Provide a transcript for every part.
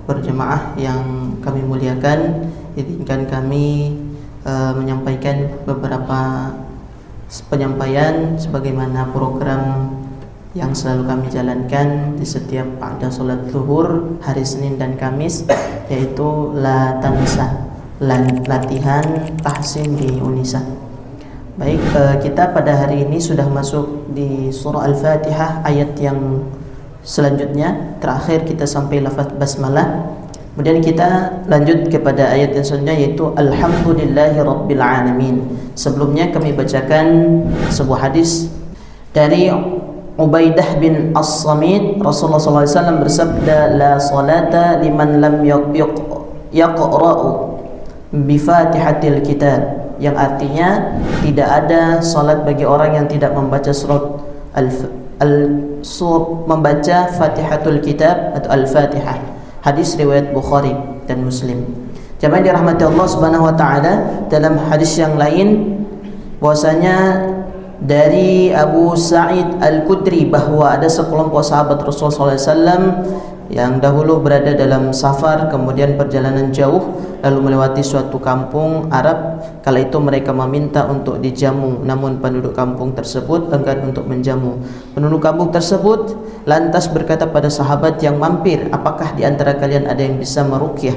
berjamaah yang kami muliakan, izinkan kami menyampaikan beberapa penyampaian sebagaimana program yang selalu kami jalankan di setiap pada salat zuhur hari Senin dan Kamis, yaitu la tansa, latihan tahsin di Unisa. Baik, kita pada hari ini sudah masuk di surah Al-Fatihah ayat yang selanjutnya. Terakhir kita sampai lafaz basmalah. Kemudian kita lanjut kepada ayat yang selanjutnya, yaitu Alhamdulillahi Rabbil Alamin. Sebelumnya kami bacakan sebuah hadis dari Ubaidah bin As-Samit. Rasulullah SAW bersabda, la salata liman lam yaqra'u bi Fatihatil Kitab, yang artinya tidak ada salat bagi orang yang tidak membaca membaca Fatihatul Kitab atau Al-Fatihah. Hadis riwayat Bukhari dan Muslim. Jamaah dirahmati Allah Subhanahu wa taala, dalam hadis yang lain bahwasanya dari Abu Sa'id Al-Khudri bahwa ada sekelompok sahabat Rasulullah SAW yang dahulu berada dalam safar, kemudian perjalanan jauh, lalu melewati suatu kampung Arab. Kala itu mereka meminta untuk dijamu, namun penduduk kampung tersebut enggan untuk menjamu. Penduduk kampung tersebut lantas berkata pada sahabat yang mampir, apakah di antara kalian ada yang bisa meruqyah,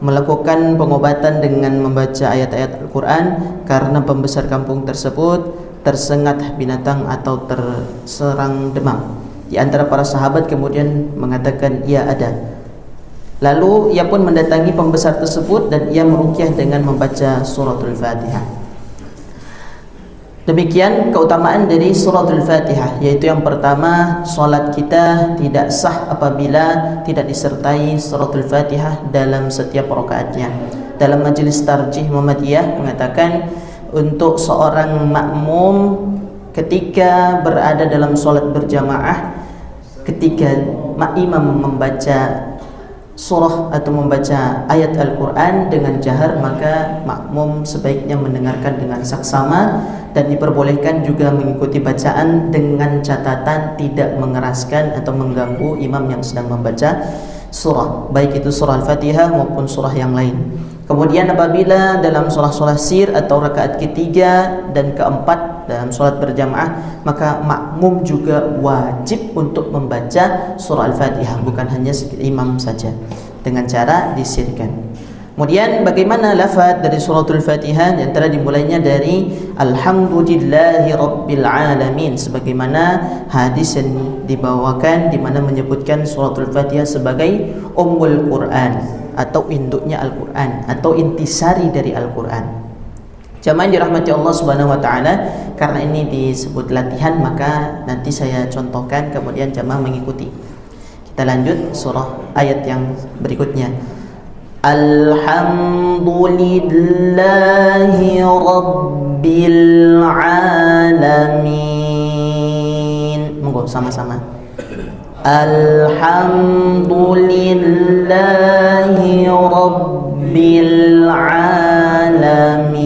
melakukan pengobatan dengan membaca ayat-ayat Al-Quran, karena pembesar kampung tersebut tersengat binatang atau terserang demam. Di antara para sahabat kemudian mengatakan, ya ada. Lalu ia pun mendatangi pembesar tersebut dan ia meruqyah dengan membaca suratul Fatihah. Demikian keutamaan dari suratul Fatihah, yaitu yang pertama, salat kita tidak sah apabila tidak disertai suratul Fatihah dalam setiap rakaatnya. Dalam majelis tarjih Muhammadiyah mengatakan, untuk seorang makmum ketika berada dalam salat berjamaah, ketika imam membaca surah atau membaca ayat Al-Quran dengan jahar, maka makmum sebaiknya mendengarkan dengan saksama, dan diperbolehkan juga mengikuti bacaan dengan catatan tidak mengeraskan atau mengganggu imam yang sedang membaca surah, baik itu surah Al-Fatihah maupun surah yang lain. Kemudian apabila dalam sholat sir atau rakaat ketiga dan keempat dalam sholat berjamaah, maka makmum juga wajib untuk membaca surah Al-Fatihah, bukan hanya imam saja, dengan cara disirkan. Kemudian bagaimana lafaz dari suratul Fatihah? Di antara dimulainya dari Alhamdulillahi Rabbil Alamin, sebagaimana hadis yang dibawakan di mana menyebutkan suratul Fatihah sebagai Ummul Quran atau induknya Al-Quran atau intisari dari Al-Quran. Jamaah dirahmati Allah Subhanahu wa taala, karena ini disebut latihan, maka nanti saya contohkan kemudian jamaah mengikuti. Kita lanjut surah ayat yang berikutnya. Alhamdulillahi Rabbil Alamin. Monggo sama-sama. Alhamdulillahi Rabbil Alamin.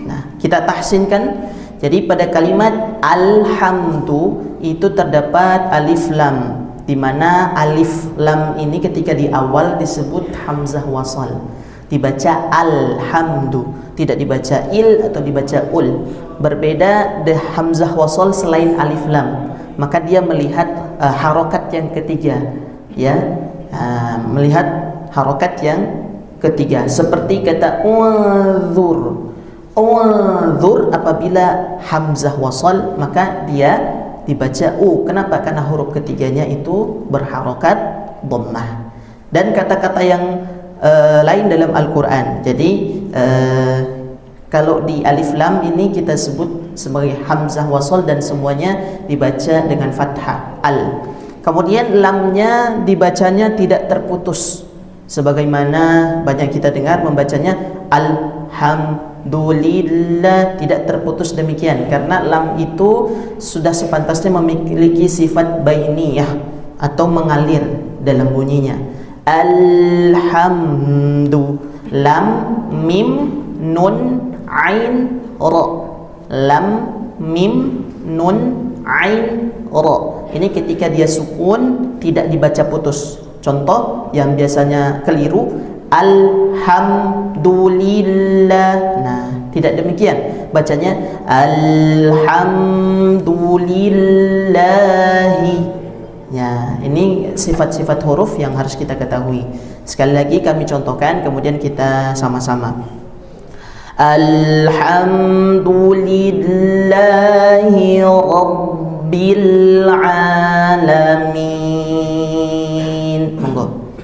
Nah, kita tahsinkan. Jadi pada kalimat alhamdu itu terdapat alif lam, di mana alif lam ini ketika di awal disebut hamzah wasal, dibaca alhamdu, tidak dibaca il atau dibaca ul. Berbeda de hamzah wasal selain alif lam, maka dia melihat harokat yang ketiga, ya, melihat harokat yang ketiga, seperti kata unzur. Unzur apabila hamzah wasal maka dia dibaca u. Kenapa? Karena huruf ketiganya itu berharokat dhammah. Dan kata-kata yang lain dalam Al-Quran. Jadi kalau di alif lam ini kita sebut sebagai hamzah wasal dan semuanya dibaca dengan fathah al. Kemudian lamnya dibacanya tidak terputus, sebagaimana banyak kita dengar membacanya alhamdulillah, tidak terputus demikian, karena lam itu sudah sepantasnya memiliki sifat bainiyah atau mengalir dalam bunyinya. Alhamdu, lam, mim, nun, ain, ra. Lam, mim, nun, ain, ra. Ini ketika dia sukun tidak dibaca putus. Contoh yang biasanya keliru, alhamdulillah. Nah, tidak demikian. Bacanya alhamdulillahi. Ya, ini sifat-sifat huruf yang harus kita ketahui. Sekali lagi kami contohkan, kemudian kita sama-sama. Alhamdulillahi rabbil alamin. Monggo.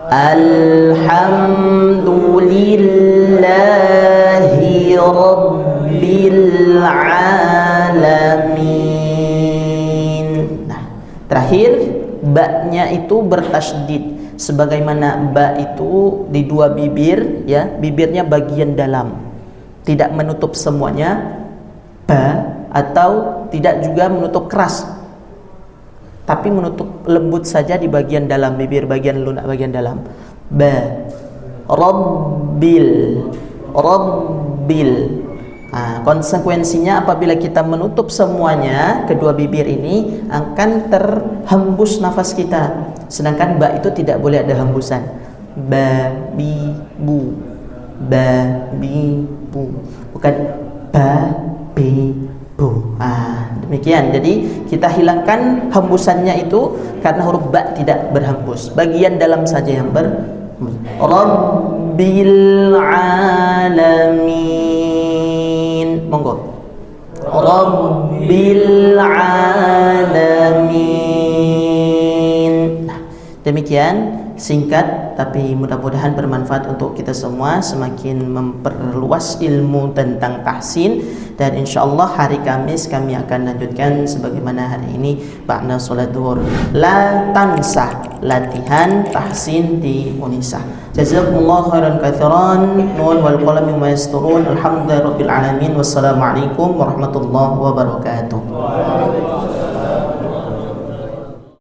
Alhamdulillahi rabbil alamin. Nah, terakhir ba-nya itu bertasydid. Sebagaimana ba itu di dua bibir, ya, bibirnya bagian dalam, tidak menutup semuanya ba, atau tidak juga menutup keras, tapi menutup lembut saja di bagian dalam bibir, bagian lunak bagian dalam. Ba, rabbil, rabbil. Nah, konsekuensinya apabila kita menutup semuanya, kedua bibir ini akan terhembus nafas kita. Sedangkan ba itu tidak boleh ada hembusan. Ba, bi, bu. Ba, bi, bu. Bukan ba, bi, bu. Demikian. Jadi kita hilangkan hembusannya itu karena huruf ba tidak berhembus. Bagian dalam saja yang berhembus. Rabbil alamin. Monggo. Rabbil alamin. Nah, demikian singkat tapi mudah-mudahan bermanfaat untuk kita semua, semakin memperluas ilmu tentang tahsin. Dan insyaallah hari Kamis kami akan lanjutkan sebagaimana hari ini ba'da salat zuhur. La tansa, latihan tahsin di Unisa. Jazakumullah khairan katsiran. Nun wal qalam mimma yasturun. Alhamdulillahirabbil alamin. Wassalamualaikum warahmatullahi wabarakatuh.